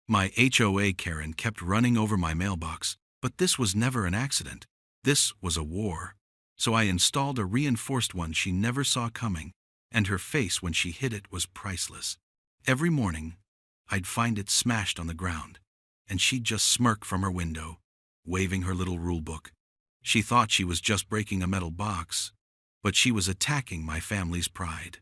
My HOA Karen kept running over my mailbox, but this was never an accident. This was a war. So I installed a reinforced one she never saw coming, and her face when she hit it was priceless. Every morning, I'd find it smashed on the ground, and she'd just smirk from her window, waving her little rule book. She thought she was just breaking a metal box, but she was attacking my family's pride.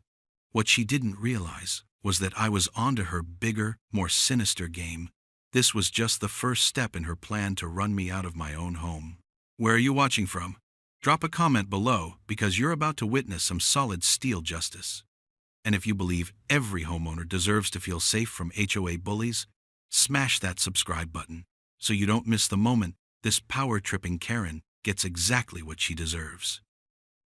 What she didn't realize was that I was onto her bigger, more sinister game. This was just the first step in her plan to run me out of my own home. Where are you watching from? Drop a comment below because you're about to witness some solid steel justice. And if you believe every homeowner deserves to feel safe from HOA bullies, smash that subscribe button so you don't miss the moment this power-tripping Karen gets exactly what she deserves.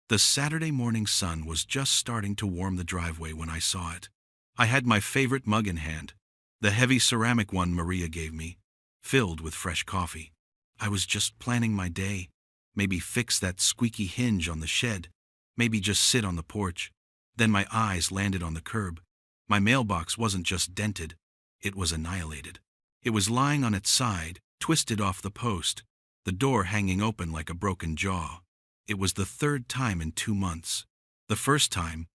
The Saturday morning sun was just starting to warm the driveway when I saw it. I had my favorite mug in hand, the heavy ceramic one Maria gave me, filled with fresh coffee. I was just planning my day, maybe fix that squeaky hinge on the shed, maybe just sit on the porch. Then my eyes landed on the curb. My mailbox wasn't just dented, it was annihilated. It was lying on its side, twisted off the post, the door hanging open like a broken jaw. It was the third time in 2 months. The first time,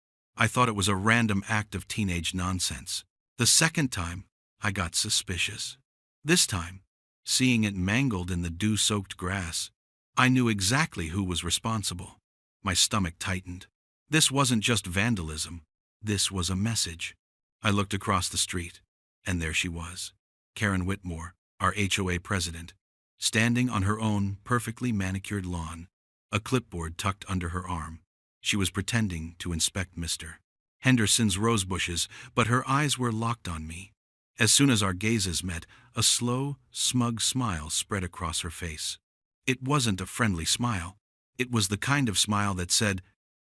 I thought it was a random act of teenage nonsense. The second time, I got suspicious. This time, seeing it mangled in the dew-soaked grass, I knew exactly who was responsible. My stomach tightened. This wasn't just vandalism. This was a message. I looked across the street, and there she was, Karen Whitmore, our HOA president, standing on her own perfectly manicured lawn, a clipboard tucked under her arm. She was pretending to inspect Mr. Henderson's rose bushes, but her eyes were locked on me. As soon as our gazes met, a slow, smug smile spread across her face. It wasn't a friendly smile. It was the kind of smile that said,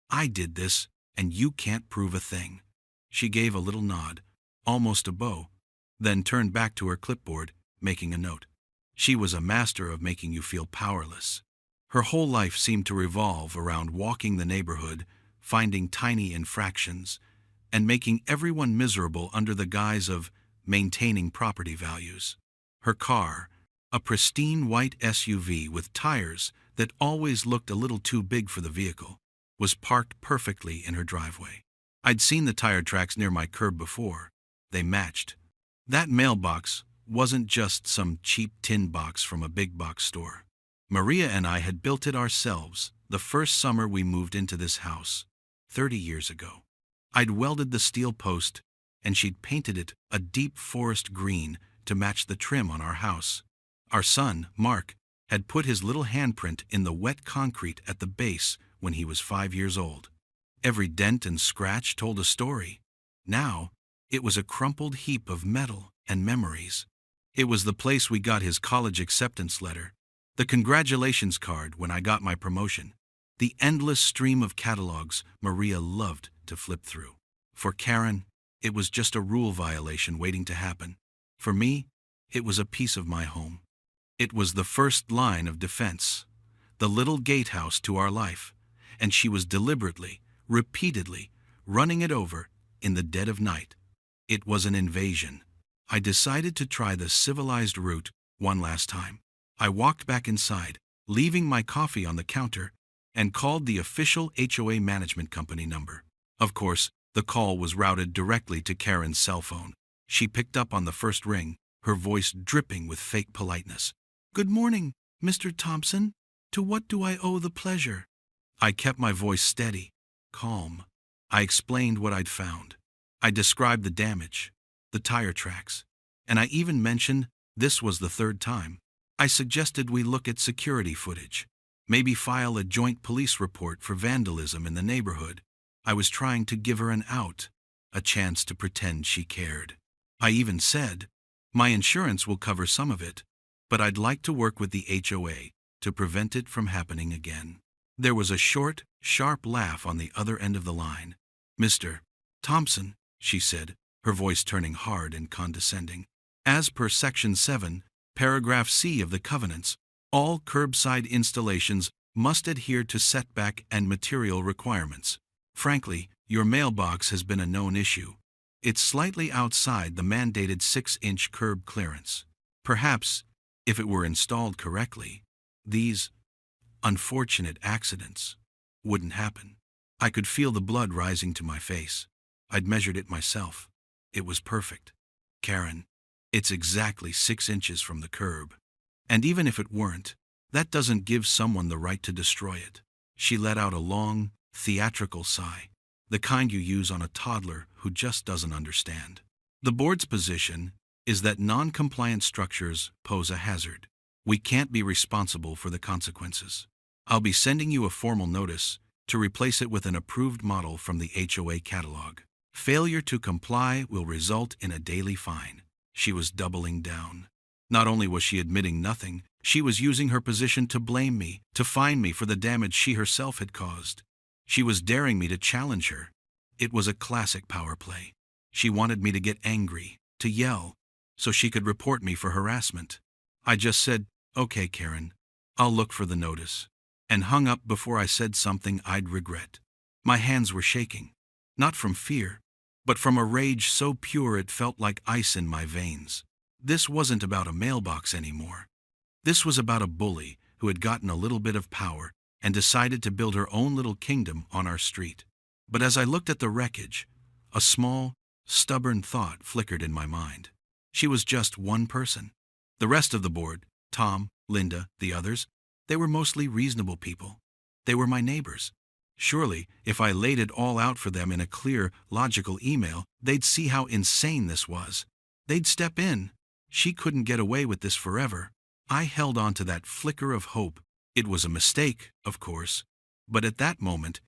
"I did this, and you can't prove a thing." She gave a little nod, almost a bow, then turned back to her clipboard, making a note. She was a master of making you feel powerless. Her whole life seemed to revolve around walking the neighborhood, finding tiny infractions, and making everyone miserable under the guise of maintaining property values. Her car, a pristine white SUV with tires that always looked a little too big for the vehicle, was parked perfectly in her driveway. I'd seen the tire tracks near my curb before. They matched. That mailbox wasn't just some cheap tin box from a big box store. Maria and I had built it ourselves the first summer we moved into this house, 30 years ago. I'd welded the steel post, and she'd painted it a deep forest green to match the trim on our house. Our son, Mark, had put his little handprint in the wet concrete at the base when he was 5 years old. Every dent and scratch told a story. Now, it was a crumpled heap of metal and memories. It was the place we got his college acceptance letter, the congratulations card when I got my promotion, the endless stream of catalogs Maria loved to flip through. For Karen, it was just a rule violation waiting to happen. For me, it was a piece of my home. It was the first line of defense, the little gatehouse to our life, and she was deliberately, repeatedly, running it over in the dead of night. It was an invasion. I decided to try the civilized route one last time. I walked back inside, leaving my coffee on the counter, and called the official HOA management company number. Of course, the call was routed directly to Karen's cell phone. She picked up on the first ring, her voice dripping with fake politeness. "Good morning, Mr. Thompson. To what do I owe the pleasure?" I kept my voice steady, calm. I explained what I'd found. I described the damage, the tire tracks, and I even mentioned this was the third time. I suggested we look at security footage, maybe file a joint police report for vandalism in the neighborhood. I was trying to give her an out, a chance to pretend she cared. I even said, my insurance will cover some of it, but I'd like to work with the HOA to prevent it from happening again. There was a short, sharp laugh on the other end of the line. "Mr. Thompson," she said, her voice turning hard and condescending, "as per Section 7, Paragraph C of the covenants, all curbside installations must adhere to setback and material requirements. Frankly, your mailbox has been a known issue. It's slightly outside the mandated 6-inch curb clearance. Perhaps, if it were installed correctly, these unfortunate accidents wouldn't happen. I could feel the blood rising to my face. I'd measured it myself. It was perfect. Karen, it's exactly 6 inches from the curb. And even if it weren't, that doesn't give someone the right to destroy it. She let out a long, theatrical sigh, the kind you use on a toddler who just doesn't understand. The board's position is that non-compliant structures pose a hazard. We can't be responsible for the consequences. I'll be sending you a formal notice to replace it with an approved model from the HOA catalog. Failure to comply will result in a daily fine. She was doubling down. Not only was she admitting nothing, she was using her position to blame me, to fine me for the damage she herself had caused. She was daring me to challenge her. It was a classic power play. She wanted me to get angry, to yell, so she could report me for harassment. I just said, "Okay, Karen, I'll look for the notice," and hung up before I said something I'd regret. My hands were shaking, not from fear, but from a rage so pure it felt like ice in my veins. This wasn't about a mailbox anymore. This was about a bully who had gotten a little bit of power and decided to build her own little kingdom on our street. But as I looked at the wreckage, a small, stubborn thought flickered in my mind. She was just one person. The rest of the board, Tom, Linda, the others, they were mostly reasonable people. They were my neighbors. Surely, if I laid it all out for them in a clear, logical email, they'd see how insane this was. They'd step in. She couldn't get away with this forever. I held on to that flicker of hope. It was a mistake, of course, but at that moment,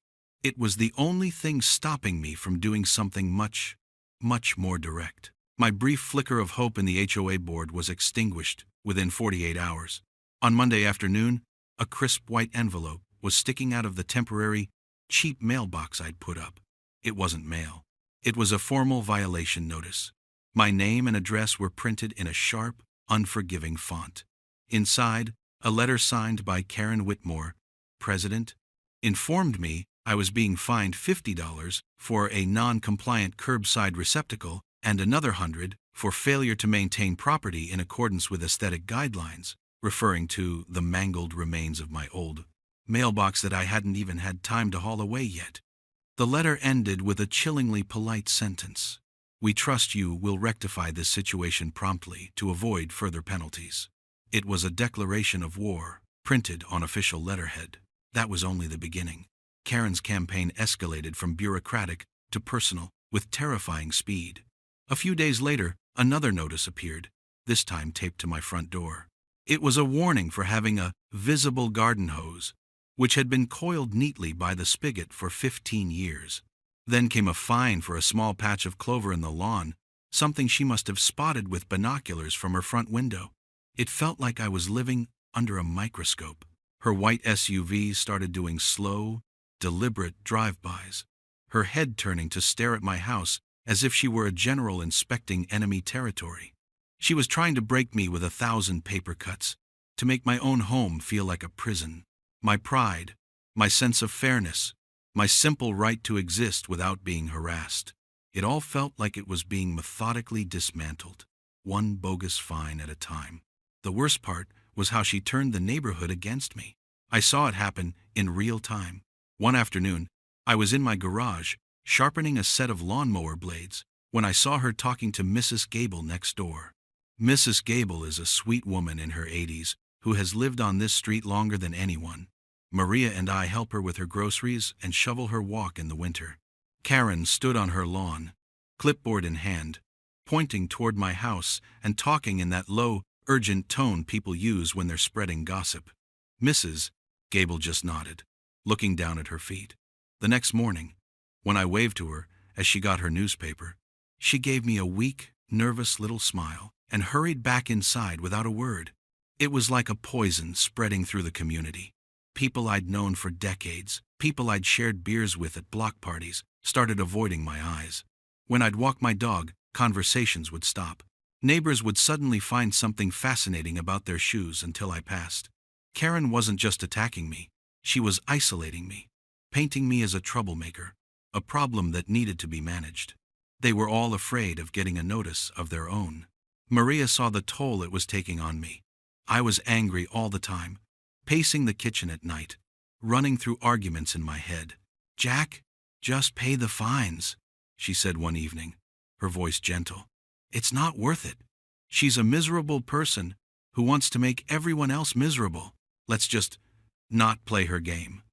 it was the only thing stopping me from doing something much, much more direct. My brief flicker of hope in the HOA board was extinguished within 48 hours. On Monday afternoon, a crisp white envelope was sticking out of the temporary, cheap mailbox I'd put up. It wasn't mail. It was a formal violation notice. My name and address were printed in a sharp, unforgiving font. Inside, a letter signed by Karen Whitmore, President, informed me I was being fined $50 for a non-compliant curbside receptacle and another $100 for failure to maintain property in accordance with aesthetic guidelines, referring to the mangled remains of my old mailbox that I hadn't even had time to haul away yet. The letter ended with a chillingly polite sentence. "We trust you will rectify this situation promptly to avoid further penalties." It was a declaration of war, printed on official letterhead. That was only the beginning. Karen's campaign escalated from bureaucratic to personal, with terrifying speed. A few days later, another notice appeared, this time taped to my front door. It was a warning for having a visible garden hose, which had been coiled neatly by the spigot for 15 years. Then came a fine for a small patch of clover in the lawn, something she must have spotted with binoculars from her front window. It felt like I was living under a microscope. Her white SUV started doing slow, deliberate drive-bys, her head turning to stare at my house as if she were a general inspecting enemy territory. She was trying to break me with 1,000 paper cuts, to make my own home feel like a prison. My pride, my sense of fairness, my simple right to exist without being harassed. It all felt like it was being methodically dismantled, one bogus fine at a time. The worst part was how she turned the neighborhood against me. I saw it happen in real time. One afternoon, I was in my garage, sharpening a set of lawnmower blades, when I saw her talking to Mrs. Gable next door. Mrs. Gable is a sweet woman in her 80s who has lived on this street longer than anyone. Maria and I help her with her groceries and shovel her walk in the winter. Karen stood on her lawn, clipboard in hand, pointing toward my house and talking in that low, urgent tone people use when they're spreading gossip. Mrs. Gable just nodded, looking down at her feet. The next morning, when I waved to her as she got her newspaper, she gave me a weak, nervous little smile and hurried back inside without a word. It was like a poison spreading through the community. People I'd known for decades, people I'd shared beers with at block parties, started avoiding my eyes. When I'd walk my dog, conversations would stop. Neighbors would suddenly find something fascinating about their shoes until I passed. Karen wasn't just attacking me, she was isolating me, painting me as a troublemaker, a problem that needed to be managed. They were all afraid of getting a notice of their own. Maria saw the toll it was taking on me. I was angry all the time, pacing the kitchen at night, running through arguments in my head. "Jack, just pay the fines," she said one evening, her voice gentle. "It's not worth it. She's a miserable person who wants to make everyone else miserable. Let's just not play her game."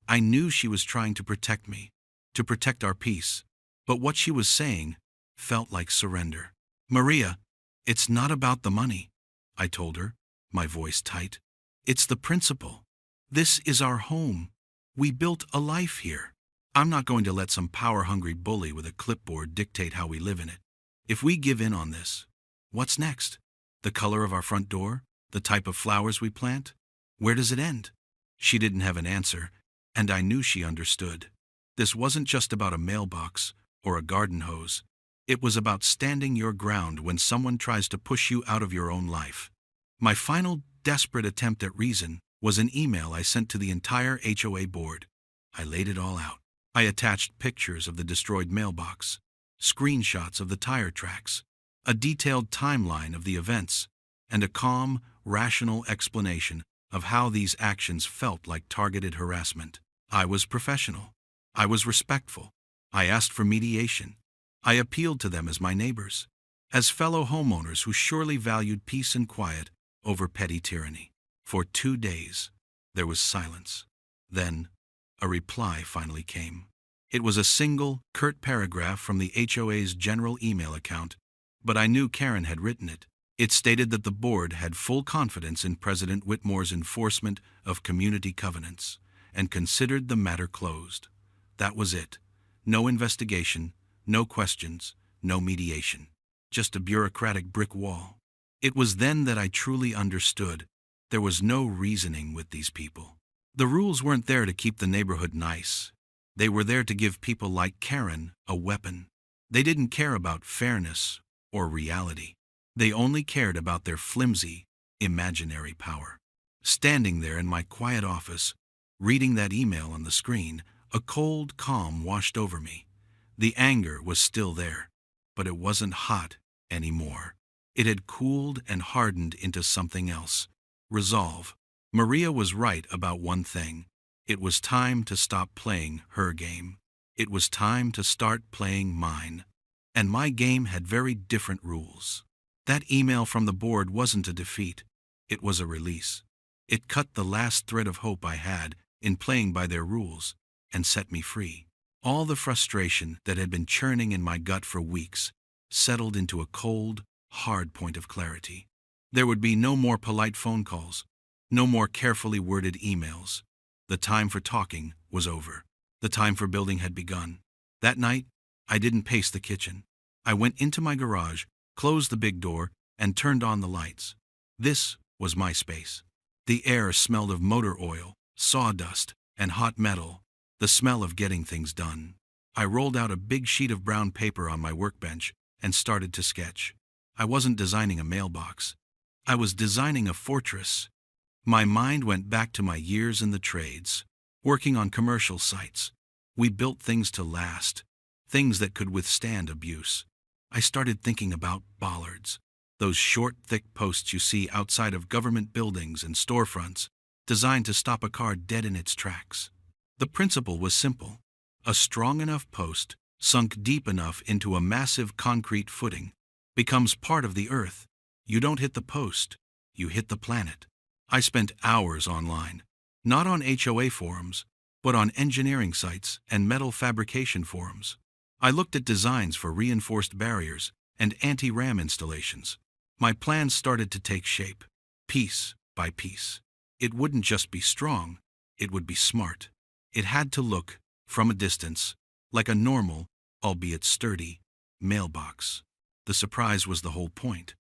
I knew she was trying to protect me, to protect our peace, but what she was saying felt like surrender. "Maria, it's not about the money," I told her, my voice tight. "It's the principle. This is our home. We built a life here. I'm not going to let some power-hungry bully with a clipboard dictate how we live in it. If we give in on this, what's next? The color of our front door? The type of flowers we plant? Where does it end?" She didn't have an answer, and I knew she understood. This wasn't just about a mailbox or a garden hose. It was about standing your ground when someone tries to push you out of your own life. My final desperate attempt at reason was an email I sent to the entire HOA board. I laid it all out. I attached pictures of the destroyed mailbox, screenshots of the tire tracks, a detailed timeline of the events, and a calm, rational explanation of how these actions felt like targeted harassment. I was professional. I was respectful. I asked for mediation. I appealed to them as my neighbors, as fellow homeowners who surely valued peace and quiet over petty tyranny. For 2 days, there was silence. Then, a reply finally came. It was a single, curt paragraph from the HOA's general email account, but I knew Karen had written it. It stated that the board had full confidence in President Whitmore's enforcement of community covenants and considered the matter closed. That was it. No investigation, no questions, no mediation. Just a bureaucratic brick wall. It was then that I truly understood. There was no reasoning with these people. The rules weren't there to keep the neighborhood nice. They were there to give people like Karen a weapon. They didn't care about fairness or reality. They only cared about their flimsy, imaginary power. Standing there in my quiet office, reading that email on the screen, a cold calm washed over me. The anger was still there, but it wasn't hot anymore. It had cooled and hardened into something else. Resolve. Maria was right about one thing. It was time to stop playing her game. It was time to start playing mine. And my game had very different rules. That email from the board wasn't a defeat. It was a release. It cut the last thread of hope I had in playing by their rules and set me free. All the frustration that had been churning in my gut for weeks settled into a cold, hard point of clarity. There would be no more polite phone calls, no more carefully worded emails. The time for talking was over. The time for building had begun. That night, I didn't pace the kitchen. I went into my garage, closed the big door, and turned on the lights. This was my space. The air smelled of motor oil, sawdust, and hot metal, the smell of getting things done. I rolled out a big sheet of brown paper on my workbench and started to sketch. I wasn't designing a mailbox. I was designing a fortress. My mind went back to my years in the trades, working on commercial sites. We built things to last, things that could withstand abuse. I started thinking about bollards, those short, thick posts you see outside of government buildings and storefronts, designed to stop a car dead in its tracks. The principle was simple. A strong enough post, sunk deep enough into a massive concrete footing, becomes part of the earth. You don't hit the post, you hit the planet. I spent hours online, not on HOA forums, but on engineering sites and metal fabrication forums. I looked at designs for reinforced barriers and anti-ram installations. My plans started to take shape, piece by piece. It wouldn't just be strong, it would be smart. It had to look, from a distance, like a normal, albeit sturdy, mailbox. The surprise was the whole point.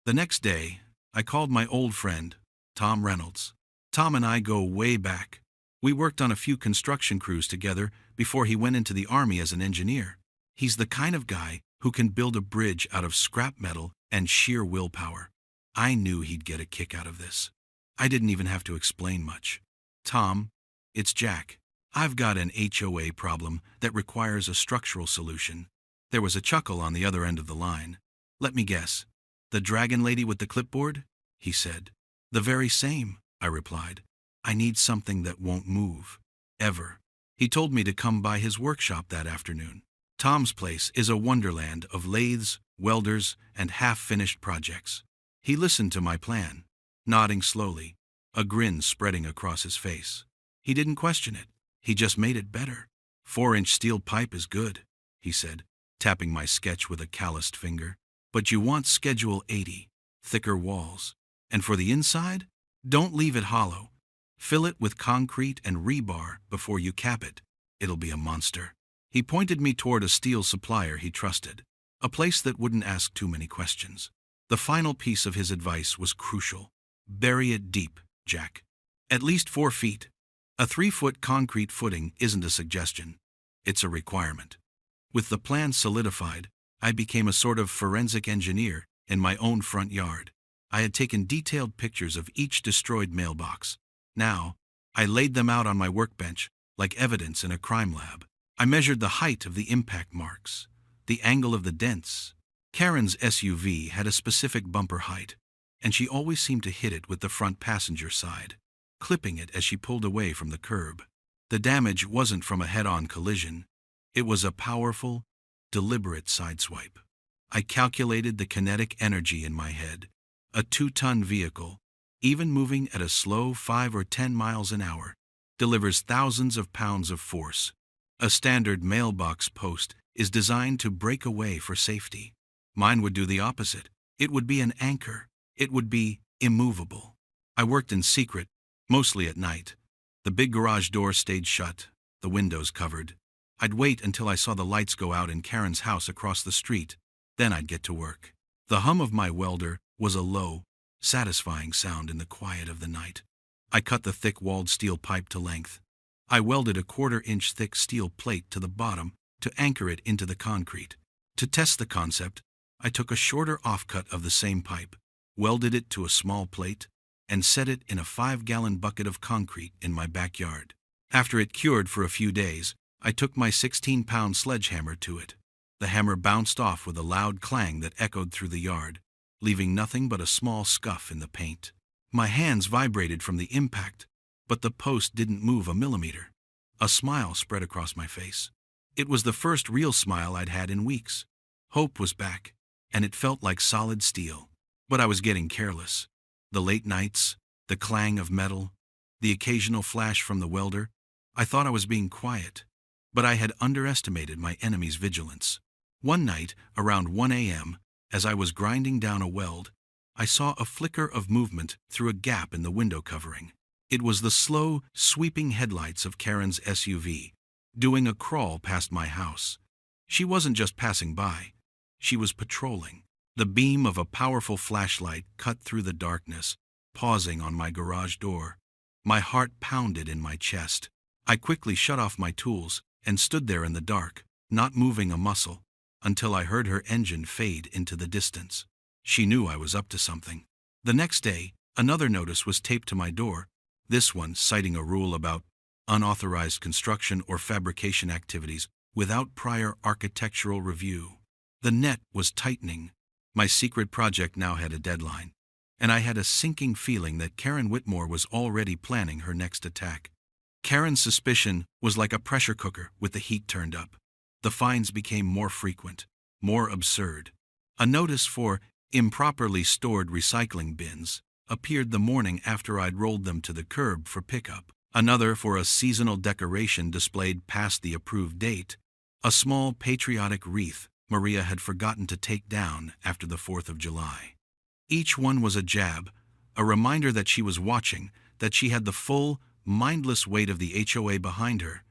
The next day, I called my old friend, Tom Reynolds. Tom and I go way back. We worked on a few construction crews together before he went into the Army as an engineer. He's the kind of guy who can build a bridge out of scrap metal and sheer willpower. I knew he'd get a kick out of this. I didn't even have to explain much. "Tom, it's Jack. I've got an HOA problem that requires a structural solution. There was a chuckle on the other end of the line. "Let me guess. The dragon lady with the clipboard?" he said. "The very same," I replied. "I need something that won't move. Ever." He told me to come by his workshop that afternoon. Tom's place is a wonderland of lathes, welders, and half-finished projects. He listened to my plan, nodding slowly, a grin spreading across his face. He didn't question it. He just made it better. 4-inch steel pipe is good," he said, tapping my sketch with a calloused finger. "But you want Schedule 80, thicker walls. And for the inside, don't leave it hollow. Fill it with concrete and rebar before you cap it. It'll be a monster." He pointed me toward a steel supplier he trusted, a place that wouldn't ask too many questions. The final piece of his advice was crucial. "Bury it deep, Jack. At least 4 feet. A 3-foot concrete footing isn't a suggestion. It's a requirement." With the plan solidified, I became a sort of forensic engineer in my own front yard. I had taken detailed pictures of each destroyed mailbox. Now, I laid them out on my workbench like evidence in a crime lab. I measured the height of the impact marks, the angle of the dents. Karen's SUV had a specific bumper height, and she always seemed to hit it with the front passenger side, clipping it as she pulled away from the curb. The damage wasn't from a head-on collision. It was a powerful, deliberate sideswipe. I calculated the kinetic energy in my head. A 2-ton vehicle, even moving at a slow 5 or 10 miles an hour, delivers thousands of pounds of force. A standard mailbox post is designed to break away for safety. Mine would do the opposite. It would be an anchor. It would be immovable. I worked in secret, mostly at night. The big garage door stayed shut, the windows covered. I'd wait until I saw the lights go out in Karen's house across the street. Then I'd get to work. The hum of my welder was a low, satisfying sound in the quiet of the night. I cut the thick-walled steel pipe to length. I welded a 1/4-inch thick steel plate to the bottom to anchor it into the concrete. To test the concept, I took a shorter offcut of the same pipe, welded it to a small plate, and set it in a 5-gallon bucket of concrete in my backyard. After it cured for a few days, I took my 16-pound sledgehammer to it. The hammer bounced off with a loud clang that echoed through the yard, leaving nothing but a small scuff in the paint. My hands vibrated from the impact, but the post didn't move a millimeter. A smile spread across my face. It was the first real smile I'd had in weeks. Hope was back, and it felt like solid steel. But I was getting careless. The late nights, the clang of metal, the occasional flash from the welder. I thought I was being quiet, but I had underestimated my enemy's vigilance. One night, around 1 a.m., as I was grinding down a weld, I saw a flicker of movement through a gap in the window covering. It was the slow, sweeping headlights of Karen's SUV, doing a crawl past my house. She wasn't just passing by. She was patrolling. The beam of a powerful flashlight cut through the darkness, pausing on my garage door. My heart pounded in my chest. I quickly shut off my tools and stood there in the dark, not moving a muscle, until I heard her engine fade into the distance. She knew I was up to something. The next day, another notice was taped to my door, this one citing a rule about unauthorized construction or fabrication activities without prior architectural review. The net was tightening. My secret project now had a deadline, and I had a sinking feeling that Karen Whitmore was already planning her next attack. Karen's suspicion was like a pressure cooker with the heat turned up. The finds became more frequent, more absurd. A notice for improperly stored recycling bins appeared the morning after I'd rolled them to the curb for pickup. Another for a seasonal decoration displayed past the approved date, a small patriotic wreath Maria had forgotten to take down after the 4th of July. Each one was a jab, a reminder that she was watching, that she had the full, mindless weight of the HOA behind her.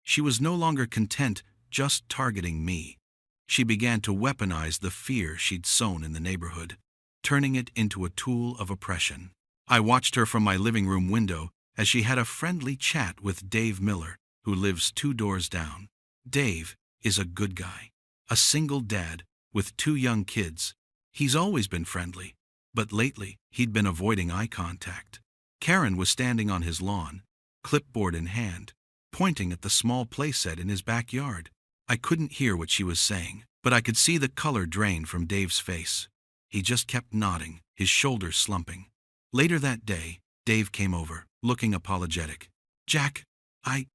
She was no longer content just targeting me. She began to weaponize the fear she'd sown in the neighborhood, turning it into a tool of oppression. I watched her from my living room window as she had a friendly chat with Dave Miller, who lives 2 doors down. Dave is a good guy, a single dad with 2 young kids. He's always been friendly, but lately he'd been avoiding eye contact. Karen was standing on his lawn, clipboard in hand, pointing at the small playset in his backyard. I couldn't hear what she was saying, but I could see the color drain from Dave's face. He just kept nodding, his shoulders slumping. Later that day, Dave came over, looking apologetic. "Jack, I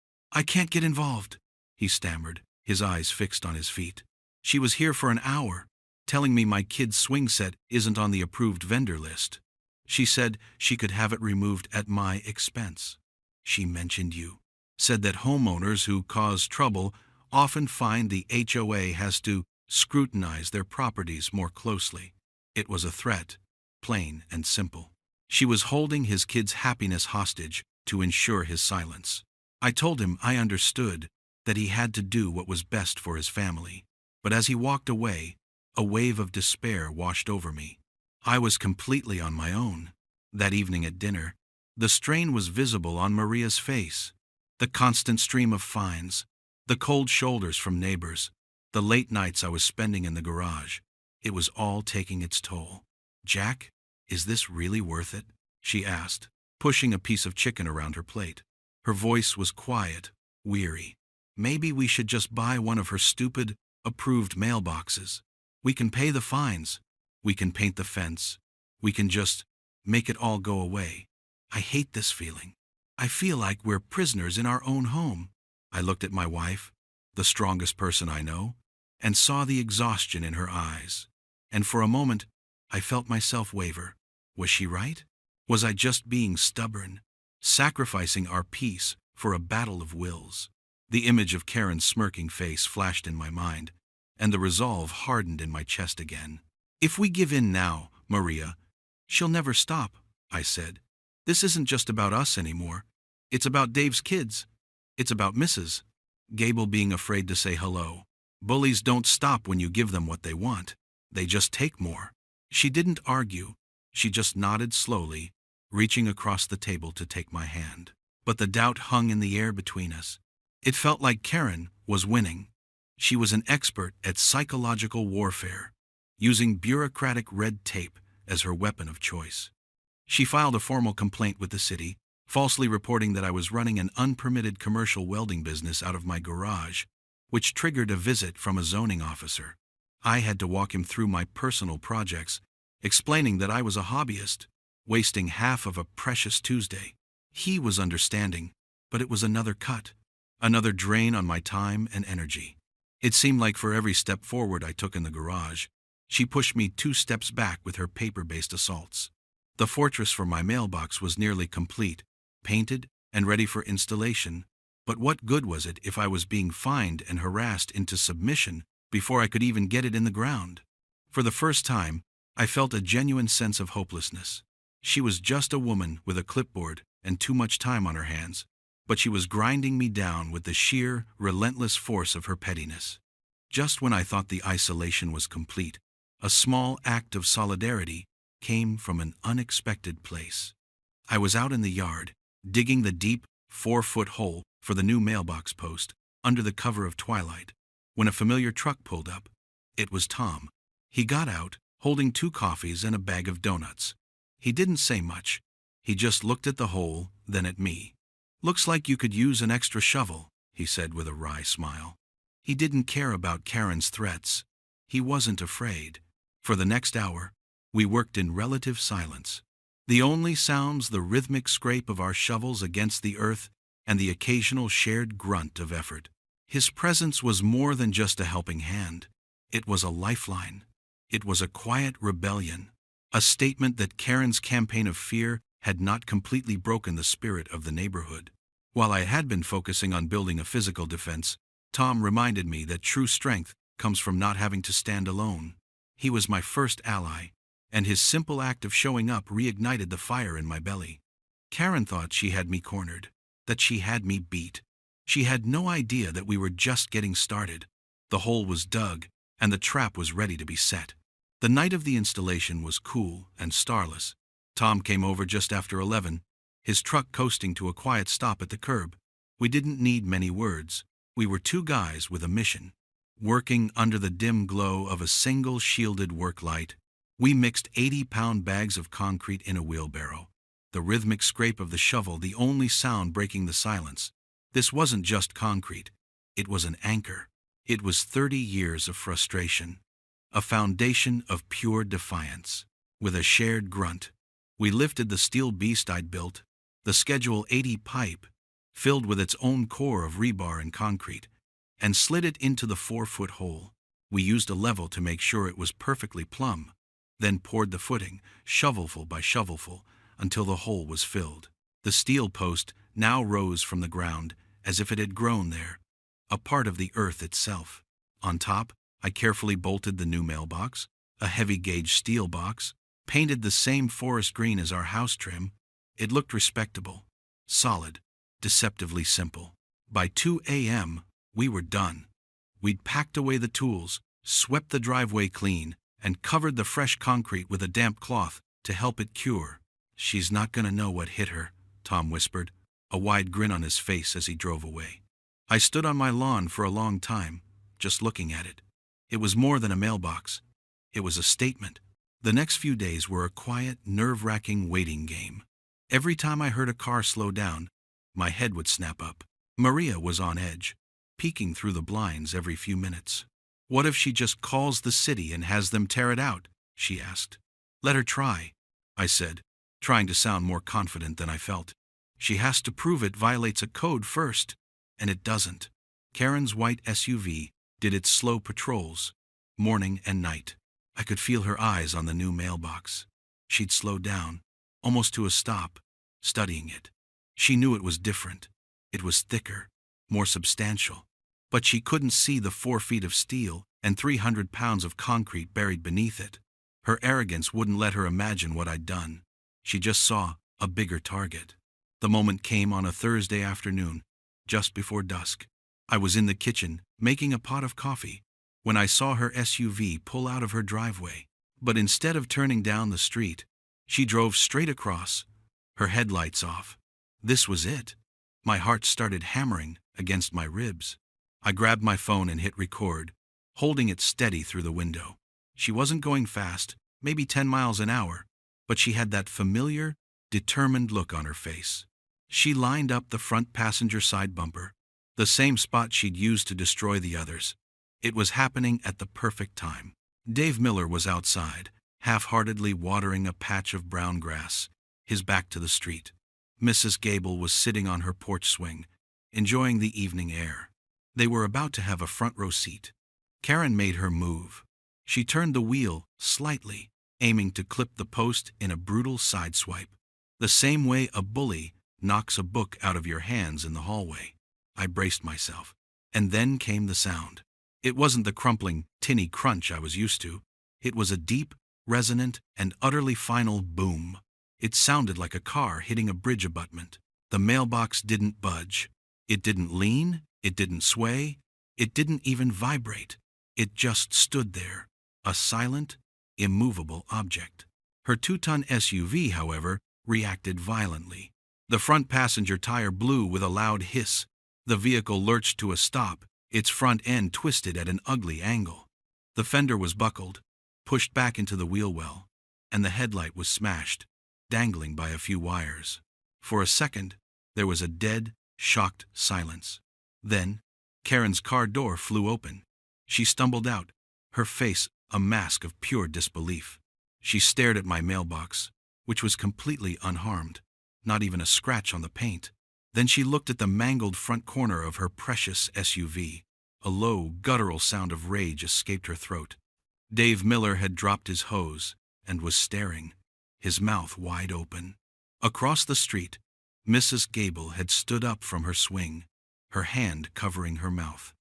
can't get involved," he stammered, his eyes fixed on his feet. "She was here for an hour, telling me my kid's swing set isn't on the approved vendor list. She said she could have it removed at my expense. She mentioned you. Said that homeowners who cause trouble often find the HOA has to scrutinize their properties more closely. It was a threat, plain and simple. She was holding his kid's happiness hostage to ensure his silence. I told him I understood that he had to do what was best for his family, but as he walked away, a wave of despair washed over me. I was completely on my own. That evening at dinner, the strain was visible on Maria's face. The constant stream of fines, the cold shoulders from neighbors, the late nights I was spending in the garage. It was all taking its toll. "Jack, is this really worth it?" she asked, pushing a piece of chicken around her plate. Her voice was quiet, weary. "Maybe we should just buy one of her stupid, approved mailboxes. We can pay the fines. We can paint the fence. We can just make it all go away. I hate this feeling. I feel like we're prisoners in our own home." I looked at my wife, the strongest person I know, and saw the exhaustion in her eyes. And for a moment, I felt myself waver. Was she right? Was I just being stubborn, sacrificing our peace for a battle of wills? The image of Karen's smirking face flashed in my mind, and the resolve hardened in my chest again. "If we give in now, Maria, she'll never stop," I said. "This isn't just about us anymore. It's about Dave's kids. It's about Mrs. Gable being afraid to say hello. Bullies don't stop when you give them what they want. They just take more." She didn't argue. She just nodded slowly, reaching across the table to take my hand. But the doubt hung in the air between us. It felt like Karen was winning. She was an expert at psychological warfare, using bureaucratic red tape as her weapon of choice. She filed a formal complaint with the city, falsely reporting that I was running an unpermitted commercial welding business out of my garage, which triggered a visit from a zoning officer. I had to walk him through my personal projects, explaining that I was a hobbyist, wasting half of a precious Tuesday. He was understanding, but it was another cut, another drain on my time and energy. It seemed like for every step forward I took in the garage, she pushed me 2 steps back with her paper-based assaults. The fortress for my mailbox was nearly complete, painted and ready for installation, but what good was it if I was being fined and harassed into submission before I could even get it in the ground? For the first time, I felt a genuine sense of hopelessness. She was just a woman with a clipboard and too much time on her hands, but she was grinding me down with the sheer, relentless force of her pettiness. Just when I thought the isolation was complete, a small act of solidarity came from an unexpected place. I was out in the yard, digging the deep, 4-foot hole for the new mailbox post under the cover of twilight, when a familiar truck pulled up. It was Tom. He got out, holding 2 coffees and a bag of donuts. He didn't say much. He just looked at the hole, then at me. "Looks like you could use an extra shovel," he said with a wry smile. He didn't care about Karen's threats. He wasn't afraid. For the next hour, we worked in relative silence. The only sounds the rhythmic scrape of our shovels against the earth and the occasional shared grunt of effort. His presence was more than just a helping hand. It was a lifeline. It was a quiet rebellion, a statement that Karen's campaign of fear had not completely broken the spirit of the neighborhood. While I had been focusing on building a physical defense, Tom reminded me that true strength comes from not having to stand alone. He was my first ally, and his simple act of showing up reignited the fire in my belly. Karen thought she had me cornered, that she had me beat. She had no idea that we were just getting started. The hole was dug, and the trap was ready to be set. The night of the installation was cool and starless. Tom came over just after 11, his truck coasting to a quiet stop at the curb. We didn't need many words. We were 2 guys with a mission. Working under the dim glow of a single shielded work light, we mixed 80-pound bags of concrete in a wheelbarrow, the rhythmic scrape of the shovel the only sound breaking the silence. This wasn't just concrete. It was an anchor. It was 30 years of frustration, a foundation of pure defiance. With a shared grunt, we lifted the steel beast I'd built, the Schedule 80 pipe, filled with its own core of rebar and concrete, and slid it into the 4-foot hole. We used a level to make sure it was perfectly plumb, then poured the footing, shovelful by shovelful, until the hole was filled. The steel post now rose from the ground as if it had grown there, a part of the earth itself. On top, I carefully bolted the new mailbox, a heavy-gauge steel box, painted the same forest green as our house trim. It looked respectable, solid, deceptively simple. By 2 a.m., we were done. We'd packed away the tools, swept the driveway clean, and covered the fresh concrete with a damp cloth to help it cure. "She's not gonna know what hit her," Tom whispered, a wide grin on his face as he drove away. I stood on my lawn for a long time, just looking at it. It was more than a mailbox. It was a statement. The next few days were a quiet, nerve-wracking waiting game. Every time I heard a car slow down, my head would snap up. Maria was on edge, peeking through the blinds every few minutes. "What if she just calls the city and has them tear it out?" she asked. "Let her try," I said, trying to sound more confident than I felt. "She has to prove it violates a code first, and it doesn't." Karen's white SUV did its slow patrols, morning and night. I could feel her eyes on the new mailbox. She'd slowed down, almost to a stop, studying it. She knew it was different. It was thicker, more substantial. But she couldn't see the 4 feet of steel and 300 pounds of concrete buried beneath it. Her arrogance wouldn't let her imagine what I'd done. She just saw a bigger target. The moment came on a Thursday afternoon, just before dusk. I was in the kitchen, making a pot of coffee, when I saw her SUV pull out of her driveway. But instead of turning down the street, she drove straight across, her headlights off. This was it. My heart started hammering against my ribs. I grabbed my phone and hit record, holding it steady through the window. She wasn't going fast, maybe 10 miles an hour, but she had that familiar, determined look on her face. She lined up the front passenger side bumper, the same spot she'd used to destroy the others. It was happening at the perfect time. Dave Miller was outside, half-heartedly watering a patch of brown grass, his back to the street. Mrs. Gable was sitting on her porch swing, enjoying the evening air. They were about to have a front-row seat. Karen made her move. She turned the wheel slightly, aiming to clip the post in a brutal sideswipe, the same way a bully knocks a book out of your hands in the hallway. I braced myself, and then came the sound. It wasn't the crumpling, tinny crunch I was used to. It was a deep, resonant, and utterly final boom. It sounded like a car hitting a bridge abutment. The mailbox didn't budge. It didn't lean. It didn't sway. It didn't even vibrate. It just stood there, a silent, immovable object. Her 2-ton SUV, however, reacted violently. The front passenger tire blew with a loud hiss. The vehicle lurched to a stop, its front end twisted at an ugly angle. The fender was buckled, pushed back into the wheel well, and the headlight was smashed, dangling by a few wires. For a second, there was a dead, shocked silence. Then, Karen's car door flew open. She stumbled out, her face a mask of pure disbelief. She stared at my mailbox, which was completely unharmed, not even a scratch on the paint. Then she looked at the mangled front corner of her precious SUV. A low, guttural sound of rage escaped her throat. Dave Miller had dropped his hose and was staring, his mouth wide open. Across the street, Mrs. Gable had stood up from her swing, her hand covering her mouth.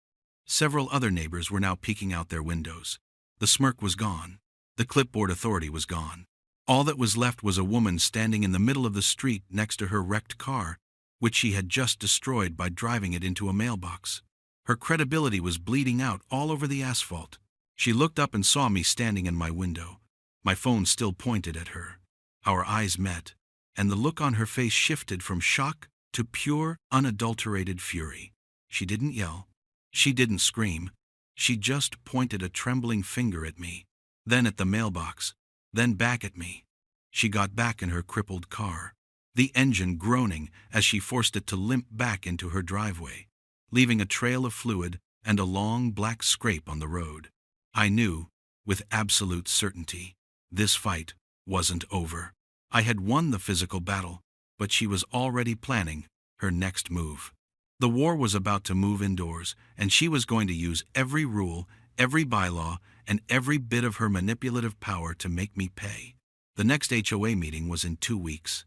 Several other neighbors were now peeking out their windows. The smirk was gone. The clipboard authority was gone. All that was left was a woman standing in the middle of the street next to her wrecked car, which she had just destroyed by driving it into a mailbox. Her credibility was bleeding out all over the asphalt. She looked up and saw me standing in my window, my phone still pointed at her. Our eyes met, and the look on her face shifted from shock to pure, unadulterated fury. She didn't yell. She didn't scream. She just pointed a trembling finger at me, then at the mailbox, then back at me. She got back in her crippled car, the engine groaning as she forced it to limp back into her driveway, leaving a trail of fluid and a long black scrape on the road. I knew, with absolute certainty, this fight wasn't over. I had won the physical battle, but she was already planning her next move. The war was about to move indoors, and she was going to use every rule, every bylaw, and every bit of her manipulative power to make me pay. The next HOA meeting was in 2 weeks.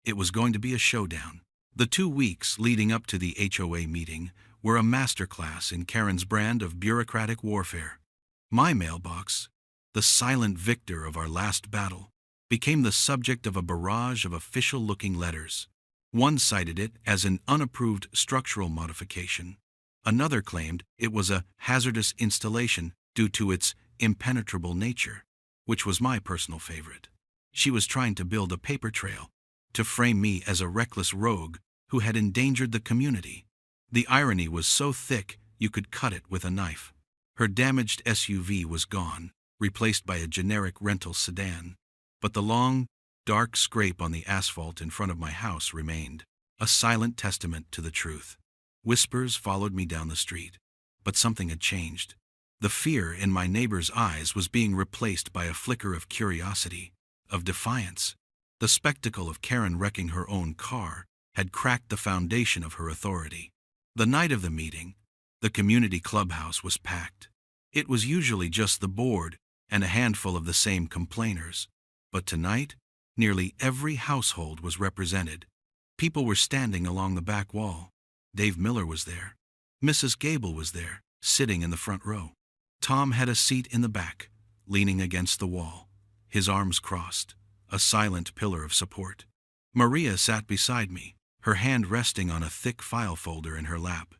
It was going to be a showdown. The 2 weeks leading up to the HOA meeting were a masterclass in Karen's brand of bureaucratic warfare. My mailbox, the silent victor of our last battle, became the subject of a barrage of official-looking letters. One cited it as an unapproved structural modification. Another claimed it was a hazardous installation due to its impenetrable nature, which was my personal favorite. She was trying to build a paper trail to frame me as a reckless rogue who had endangered the community. The irony was so thick you could cut it with a knife. Her damaged SUV was gone, replaced by a generic rental sedan. But the long, dark scrape on the asphalt in front of my house remained, a silent testament to the truth. Whispers followed me down the street, but something had changed. The fear in my neighbor's eyes was being replaced by a flicker of curiosity, of defiance. The spectacle of Karen wrecking her own car had cracked the foundation of her authority. The night of the meeting, the community clubhouse was packed. It was usually just the board and a handful of the same complainers. But tonight, nearly every household was represented. People were standing along the back wall. Dave Miller was there. Mrs. Gable was there, sitting in the front row. Tom had a seat in the back, leaning against the wall, his arms crossed, a silent pillar of support. Maria sat beside me, her hand resting on a thick file folder in her lap.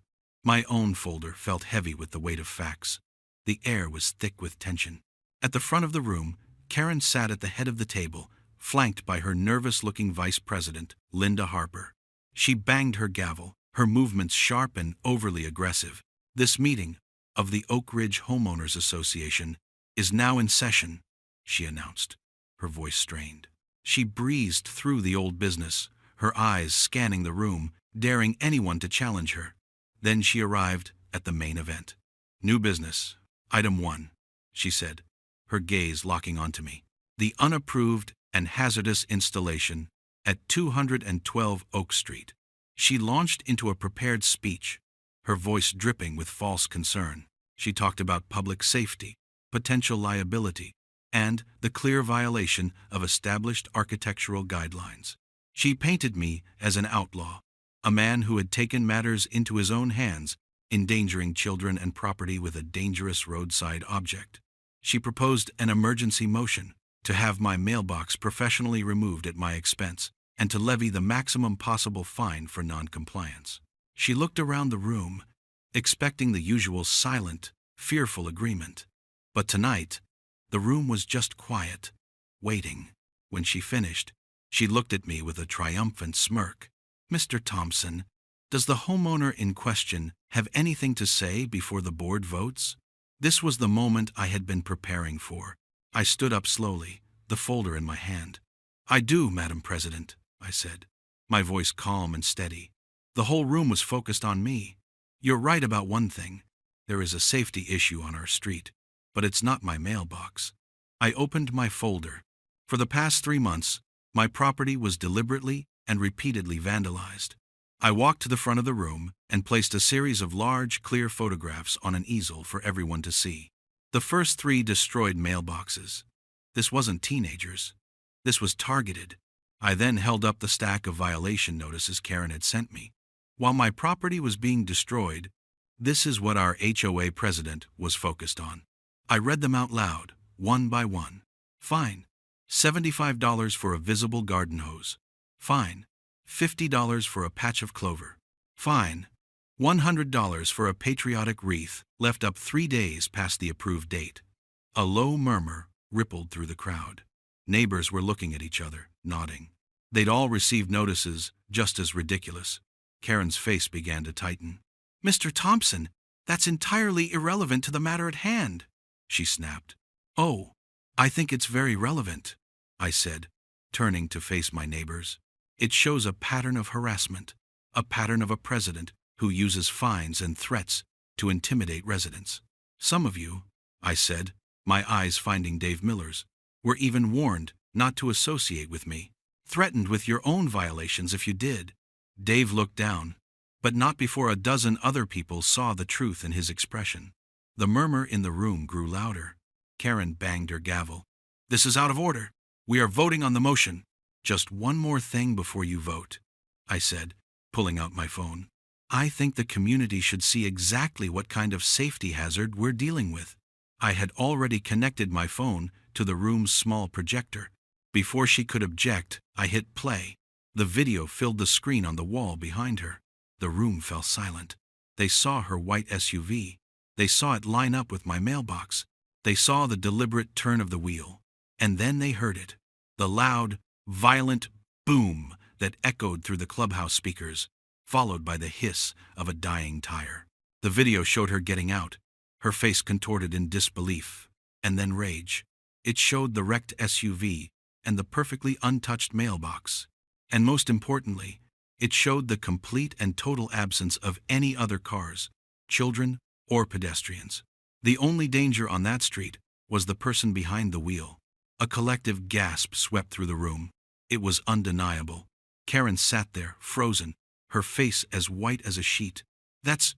My own folder felt heavy with the weight of facts. The air was thick with tension. At the front of the room, Karen sat at the head of the table, flanked by her nervous-looking vice president, Linda Harper. She banged her gavel, her movements sharp and overly aggressive. "This meeting of the Oak Ridge Homeowners Association is now in session," she announced, her voice strained. She breezed through the old business, her eyes scanning the room, daring anyone to challenge her. Then she arrived at the main event. "New business, item 1, she said, her gaze locking onto me. "The unapproved and hazardous installation at 212 Oak Street." She launched into a prepared speech, her voice dripping with false concern. She talked about public safety, potential liability, and the clear violation of established architectural guidelines. She painted me as an outlaw, a man who had taken matters into his own hands, endangering children and property with a dangerous roadside object. She proposed an emergency motion to have my mailbox professionally removed at my expense and to levy the maximum possible fine for noncompliance. She looked around the room, expecting the usual silent, fearful agreement. But tonight, the room was just quiet, waiting. When she finished, she looked at me with a triumphant smirk. "Mr. Thompson, does the homeowner in question have anything to say before the board votes?" This was the moment I had been preparing for. I stood up slowly, the folder in my hand. "I do, Madam President," I said, my voice calm and steady. The whole room was focused on me. "You're right about one thing. There is a safety issue on our street, but it's not my mailbox." I opened my folder. For the past 3 months, my property was deliberately and repeatedly vandalized. I walked to the front of the room and placed a series of large, clear photographs on an easel for everyone to see. The first 3 destroyed mailboxes. This wasn't teenagers. This was targeted. I then held up the stack of violation notices Karen had sent me. While my property was being destroyed, this is what our HOA president was focused on. I read them out loud, one by one. Fine. $75 for a visible garden hose. Fine. $50 for a patch of clover. Fine. $100 for a patriotic wreath left up 3 days past the approved date. A low murmur rippled through the crowd. Neighbors were looking at each other, nodding. They'd all received notices just as ridiculous. Karen's face began to tighten. "Mr. Thompson, that's entirely irrelevant to the matter at hand," she snapped. "Oh, I think it's very relevant," I said, turning to face my neighbors. "It shows a pattern of harassment, a pattern of a president who uses fines and threats to intimidate residents. Some of you, I said, my eyes finding Dave Miller's, were even warned not to associate with me, threatened with your own violations if you did. Dave looked down, but not before a dozen other people saw the truth in his expression. The murmur in the room grew louder. Karen banged her gavel. This is out of order. We are voting on the motion. Just one more thing before you vote, I said, pulling out my phone. I think the community should see exactly what kind of safety hazard we're dealing with. I had already connected my phone to the room's small projector. Before she could object, I hit play. The video filled the screen on the wall behind her. The room fell silent. They saw her white SUV. They saw it line up with my mailbox. They saw the deliberate turn of the wheel. And then they heard it. The loud, violent boom that echoed through the clubhouse speakers, followed by the hiss of a dying tire. The video showed her getting out, her face contorted in disbelief, and then rage. It showed the wrecked SUV and the perfectly untouched mailbox. And most importantly, it showed the complete and total absence of any other cars, children, or pedestrians. The only danger on that street was the person behind the wheel. A collective gasp swept through the room. It was undeniable. Karen sat there, frozen, her face as white as a sheet. That's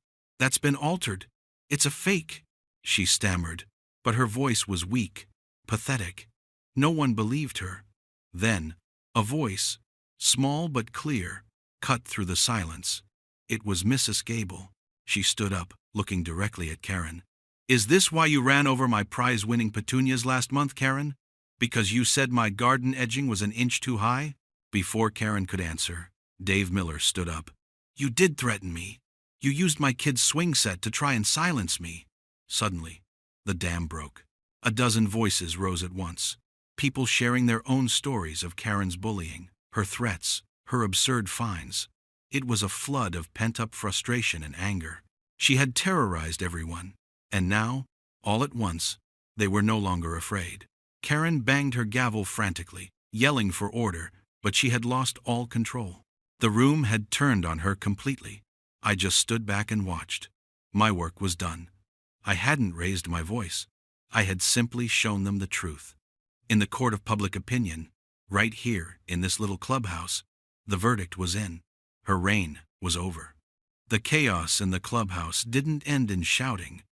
been altered. It's a fake, she stammered, but her voice was weak, pathetic. No one believed her. Then, a voice, small but clear, cut through the silence. It was Mrs. Gable. She stood up, looking directly at Karen. Is this why you ran over my prize-winning petunias last month, Karen? Because you said my garden edging was an inch too high? Before Karen could answer, Dave Miller stood up. You did threaten me. You used my kid's swing set to try and silence me. Suddenly, the dam broke. A dozen voices rose at once. People sharing their own stories of Karen's bullying, her threats, her absurd fines. It was a flood of pent-up frustration and anger. She had terrorized everyone, and now, all at once, they were no longer afraid. Karen banged her gavel frantically, yelling for order, but she had lost all control. The room had turned on her completely. I just stood back and watched. My work was done. I hadn't raised my voice. I had simply shown them the truth. In the court of public opinion, right here in this little clubhouse, the verdict was in. Her reign was over. The chaos in the clubhouse didn't end in shouting.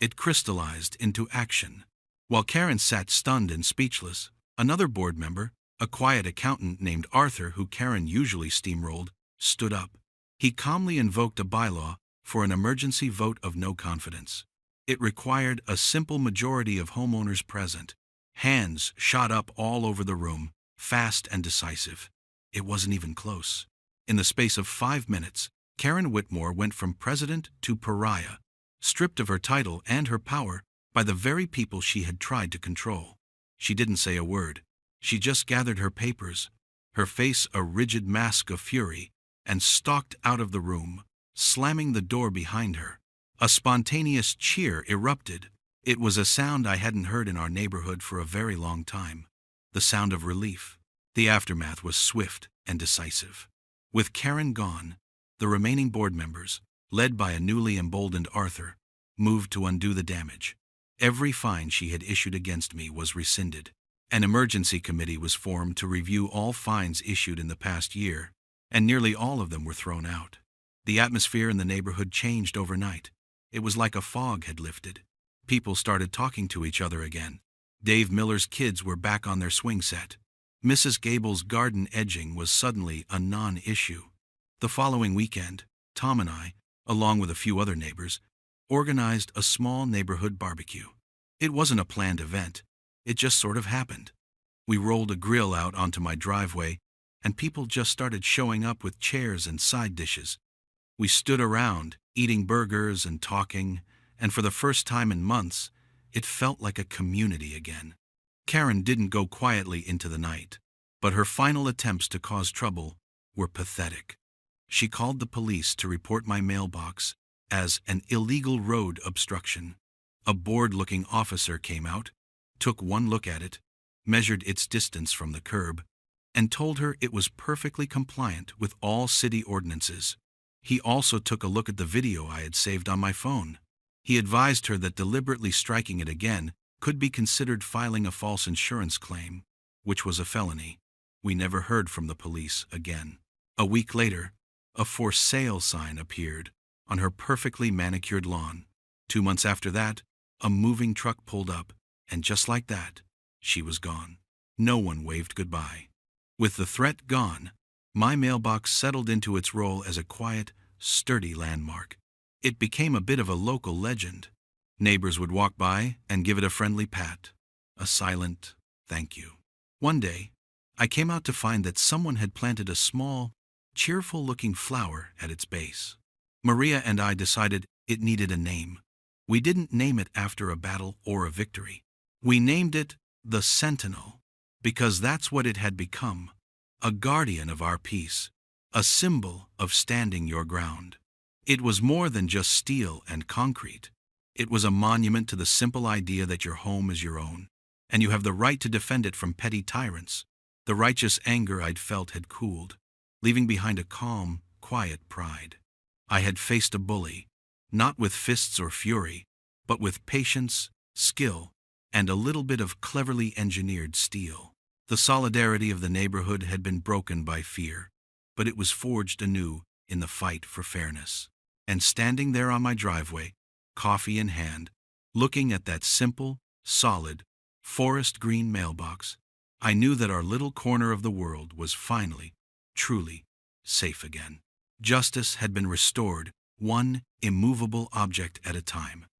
It crystallized into action. While Karen sat stunned and speechless, another board member, a quiet accountant named Arthur who Karen usually steamrolled, stood up. He calmly invoked a bylaw for an emergency vote of no confidence. It required a simple majority of homeowners present. Hands shot up all over the room, fast and decisive. It wasn't even close. In the space of 5 minutes, Karen Whitmore went from president to pariah, stripped of her title and her power by the very people she had tried to control. She didn't say a word. She just gathered her papers, her face a rigid mask of fury, and stalked out of the room, slamming the door behind her. A spontaneous cheer erupted. It was a sound I hadn't heard in our neighborhood for a very long time. The sound of relief. The aftermath was swift and decisive. With Karen gone, the remaining board members, led by a newly emboldened Arthur, moved to undo the damage. Every fine she had issued against me was rescinded. An emergency committee was formed to review all fines issued in the past year, and nearly all of them were thrown out. The atmosphere in the neighborhood changed overnight. It was like a fog had lifted. People started talking to each other again. Dave Miller's kids were back on their swing set. Mrs. Gable's garden edging was suddenly a non-issue. The following weekend, Tom and I, along with a few other neighbors, organized a small neighborhood barbecue. It wasn't a planned event. It just sort of happened. We rolled a grill out onto my driveway, and people just started showing up with chairs and side dishes. We stood around, eating burgers and talking, and for the first time in months, it felt like a community again. Karen didn't go quietly into the night, but her final attempts to cause trouble were pathetic. She called the police to report my mailbox as an illegal road obstruction. A bored-looking officer came out, took one look at it, measured its distance from the curb, and told her it was perfectly compliant with all city ordinances. He also took a look at the video I had saved on my phone. He advised her that deliberately striking it again could be considered filing a false insurance claim, which was a felony. We never heard from the police again. A week later, a for sale sign appeared on her perfectly manicured lawn. 2 months after that, a moving truck pulled up, and just like that, she was gone. No one waved goodbye. With the threat gone, my mailbox settled into its role as a quiet, sturdy landmark. It became a bit of a local legend. Neighbors would walk by and give it a friendly pat, a silent thank you. One day, I came out to find that someone had planted a small, cheerful-looking flower at its base. Maria and I decided it needed a name. We didn't name it after a battle or a victory. We named it the Sentinel, because that's what it had become, a guardian of our peace, a symbol of standing your ground. It was more than just steel and concrete. It was a monument to the simple idea that your home is your own, and you have the right to defend it from petty tyrants. The righteous anger I'd felt had cooled, leaving behind a calm, quiet pride. I had faced a bully, not with fists or fury, but with patience, skill, and a little bit of cleverly engineered steel. The solidarity of the neighborhood had been broken by fear, but it was forged anew in the fight for fairness. And standing there on my driveway, coffee in hand, looking at that simple, solid, forest green mailbox, I knew that our little corner of the world was finally, truly, safe again. Justice had been restored, one immovable object at a time.